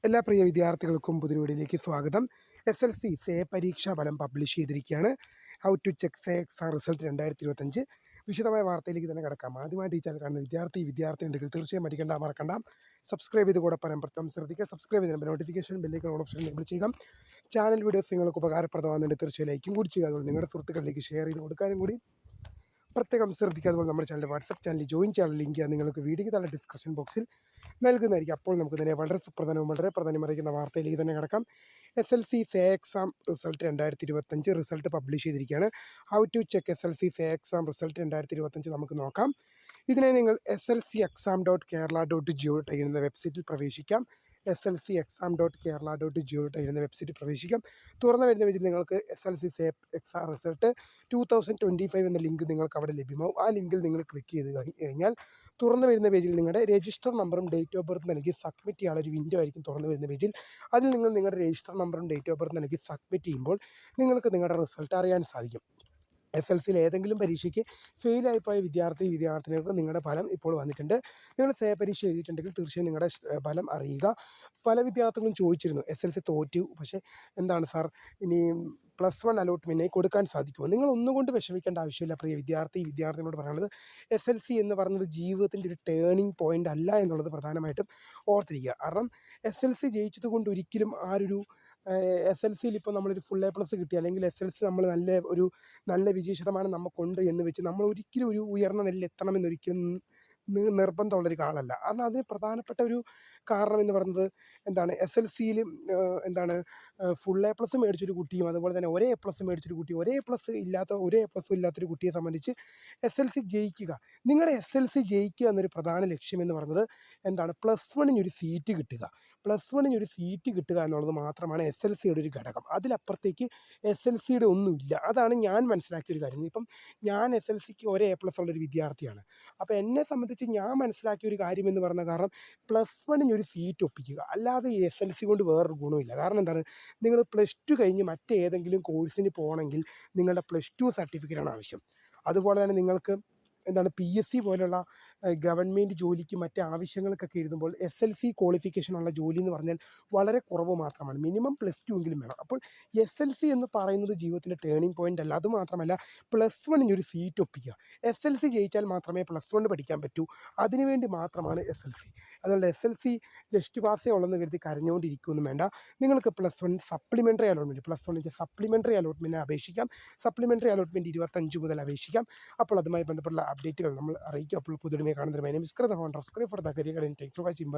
എല്ലാ പ്രിയ വിദ്യാർത്ഥികൾക്കും പുതിയ വീഡിയോയിലേക്ക് സ്വാഗതം. SLC സേ പരീക്ഷാ ഫലം പബ്ലിഷ് ചെയ്തിരിക്കുകയാണ്. How to check SAY exam result 2025. വിശദമായ വാർത്തയിലേക്ക് തന്നെ കിടക്കാം. ആദ്യമായിട്ട് ഈ ചാനൽ കാണുന്ന വിദ്യാർത്ഥി ഉണ്ടെങ്കിൽ തീർച്ചയായും മറക്കണ്ട സബ്സ്ക്രൈബ് ചെയ്ത് കൂടെ പറയാൻ പ്രത്യേകം ശ്രദ്ധിക്കുക. സബ്സ്ക്രൈബ് ചെയ്തതിന് നോട്ടിഫിക്കേഷൻ ബെല്ലേക്ക് ഓപ്ഷൻ എനേബിൾ ചെയ്യുക. ചാനൽ വീഡിയോസ് നിങ്ങൾക്ക് ഉപകാരപ്രദമാകുന്നുണ്ട് തീർച്ചയായും ലൈക്കും കൂടി ചെയ്യുക. അതുപോലെ നിങ്ങളുടെ സുഹൃത്തുക്കളിലേക്ക് ഷെയർ ചെയ്ത് കൊടുക്കാനും കൂടി പ്രത്യേകം ശ്രദ്ധിക്കുക. അതുപോലെ നമ്മുടെ ചാനൽ വാട്സപ്പ് ചാനൽ ജോയിൻ ചെയ്യാൻ ലിങ്ക് നിങ്ങൾക്ക് വീഡിയോയ്ക്ക് താഴെ ഡിസ്ക്രിപ്ഷൻ ബോക്സിൽ നൽകുന്നതായിരിക്കും. അപ്പോൾ നമുക്ക് തന്നെ വളരെ പ്രധാനം അറിയിക്കുന്ന വാർത്തയിലേക്ക് തന്നെ കിടക്കാം. SLC say exam result 2025 result publish ചെയ്തിരിക്കുകയാണ്. How to check SLC say exam result 2025 നമുക്ക് നോക്കാം. ഇതിനെ നിങ്ങൾ slcexam.kerala.gov.in എന്ന വെബ്സൈറ്റിൽ പ്രവേശിക്കാം. slcexam.kerala.gov.in എന്ന വെബ്സൈറ്റിൽ പ്രവേശിക്കാം. തുറന്നു വരുന്ന പേജിൽ നിങ്ങൾക്ക് SLC സേ എക്സാം റിസൾട്ട് 2025 എന്ന ലിങ്ക് നിങ്ങൾക്ക് അവിടെ ലഭ്യമാവും. ആ ലിങ്കിൽ നിങ്ങൾ ക്ലിക്ക് ചെയ്ത് കഴിഞ്ഞാൽ തുറന്നു വരുന്ന പേജിൽ നിങ്ങളുടെ രജിസ്റ്റർ നമ്പറും ഡേറ്റ് ഓഫ് ബർത്ത് നൽകി സബ്മിറ്റ് ചെയ്യാനുള്ള ഒരു വിൻഡോ ആയിരിക്കും തുറന്നു വരുന്ന പേജിൽ. അതിൽ നിങ്ങൾ നിങ്ങളുടെ രജിസ്റ്റർ നമ്പറും ഡേറ്റ് ഓഫ് ബർത്ത് നൽകി സബ്മിറ്റ് ചെയ്യുമ്പോൾ നിങ്ങൾക്ക് നിങ്ങളുടെ റിസൾട്ട് അറിയാൻ സാധിക്കും. SLCയിൽ ഏതെങ്കിലും പരീക്ഷയ്ക്ക് ഫെയിലായിപ്പോയ വിദ്യാർത്ഥിനികൾക്ക് നിങ്ങളുടെ ഫലം ഇപ്പോൾ വന്നിട്ടുണ്ട്. നിങ്ങൾ സേ പരീക്ഷ എഴുതിയിട്ടുണ്ടെങ്കിൽ തീർച്ചയായും നിങ്ങളുടെ ഫലം അറിയുക. പല വിദ്യാർത്ഥികളും ചോദിച്ചിരുന്നു, SLC തോറ്റു, പക്ഷേ എന്താണ് സാർ ഇനി +1 അലോട്ട്മെൻറ്റിനായി കൊടുക്കാൻ സാധിക്കുമോ? നിങ്ങൾ ഒന്നുകൊണ്ട് വിഷമിക്കേണ്ട ആവശ്യമില്ല പ്രിയ വിദ്യാർത്ഥിനോട് പറയുന്നത്. SLC എന്ന് പറയുന്നത് ജീവിതത്തിൻ്റെ ഒരു ടേണിംഗ് പോയിൻ്റ് അല്ല എന്നുള്ളത് പ്രധാനമായിട്ടും ഓർത്തിരിക്കുക. കാരണം SLC ജയിച്ചത് കൊണ്ട് ഒരിക്കലും SLCയിൽ ഇപ്പോൾ നമ്മളൊരു ഫുൾ A+ കിട്ടി, അല്ലെങ്കിൽ SLC നമ്മൾ നല്ല വിജയ ശതമാനം നമുക്കുണ്ട് എന്ന് വെച്ച് നമ്മൾ ഒരിക്കലും ഒരു ഉയർന്ന നിലയിൽ എത്തണമെന്നൊരിക്കലും നിർബന്ധമുള്ളൊരു ആളല്ല. കാരണം അതിന് പ്രധാനപ്പെട്ട ഒരു കാരണം എന്ന് പറയുന്നത് SLCയിൽ ഫുൾ A+ മേടിച്ചൊരു കുട്ടിയും അതുപോലെ തന്നെ ഒരേ A+ മേടിച്ചൊരു കുട്ടിയും ഒരേ A+ ഇല്ലാത്തൊരു കുട്ടിയെ സംബന്ധിച്ച് SLC ജയിക്കുക, നിങ്ങളുടെ SLC ജയിക്കുക എന്നൊരു പ്രധാന ലക്ഷ്യം എന്ന് പറയുന്നത് +1 സീറ്റ് കിട്ടുക. +1 സീറ്റ് കിട്ടുക എന്നുള്ളത് മാത്രമാണ് SLCയുടെ ഒരു ഘടകം. അതിലപ്പുറത്തേക്ക് SLCയുടെ ഒന്നുമില്ല. അതാണ് ഞാൻ മനസ്സിലാക്കിയൊരു കാര്യം. ഇപ്പം ഞാൻ SLCക്ക് ഒരേ A+ ഉള്ളൊരു വിദ്യാർത്ഥിയാണ്. അപ്പോൾ എന്നെ സംബന്ധിച്ച് ഞാൻ മനസ്സിലാക്കിയ ഒരു കാര്യം എന്ന് പറഞ്ഞ കാരണം +1 സീറ്റ് ഒപ്പിക്കുക, അല്ലാതെ SLC കൊണ്ട് വേറൊരു ഗുണമില്ല. കാരണം നിങ്ങൾ +2 കഴിഞ്ഞ് മറ്റേതെങ്കിലും കോഴ്സിന് പോകണമെങ്കിൽ നിങ്ങളുടെ +2 സർട്ടിഫിക്കറ്റാണ് ആവശ്യം. അതുപോലെ തന്നെ നിങ്ങൾക്ക് PSC പോലുള്ള ഗവൺമെൻറ് ജോലിക്ക് മറ്റ് ആവശ്യങ്ങൾക്കൊക്കെ എഴുതുമ്പോൾ SLC ക്വാളിഫിക്കേഷനുള്ള ജോലി എന്ന് പറഞ്ഞാൽ വളരെ കുറവ് മാത്രമാണ്. മിനിമം +2 എങ്കിലും വേണം. അപ്പോൾ SLC എന്ന് പറയുന്നത് ജീവിതത്തിൻ്റെ ടേണിംഗ് പോയിൻ്റ് അല്ല. അതുമാത്രമല്ല, +1 സീറ്റ് ഒപ്പിക്കുക. SLC ജയിച്ചാൽ മാത്രമേ +1 പഠിക്കാൻ പറ്റൂ. അതിനുവേണ്ടി മാത്രമാണ് SLC. അതുകൊണ്ട് SLC ജസ്റ്റ് പാസേ ഉള്ളെന്ന് കരുതി കരഞ്ഞുകൊണ്ടിരിക്കുകയൊന്നും വേണ്ട. നിങ്ങൾക്ക് +1 സപ്ലിമെൻ്ററി അലോട്ട്മെൻറ്റ് സപ്ലിമെൻ്ററി അലോട്ട്മെൻറ്റിന് അപേക്ഷിക്കാം. സപ്ലിമെൻ്ററി അലോട്ട്മെൻറ്റ് 25 മുതൽ അപേക്ഷിക്കാം. അപ്പോൾ അതുമായി ബന്ധപ്പെട്ടുള്ള അപ്ഡേറ്റുകൾ നമ്മൾ അറിയിക്കും. അപ്പോൾ പുതുമയെ കാണുന്നതിന് my name is Kritha. For the career. Thank you for watching. By.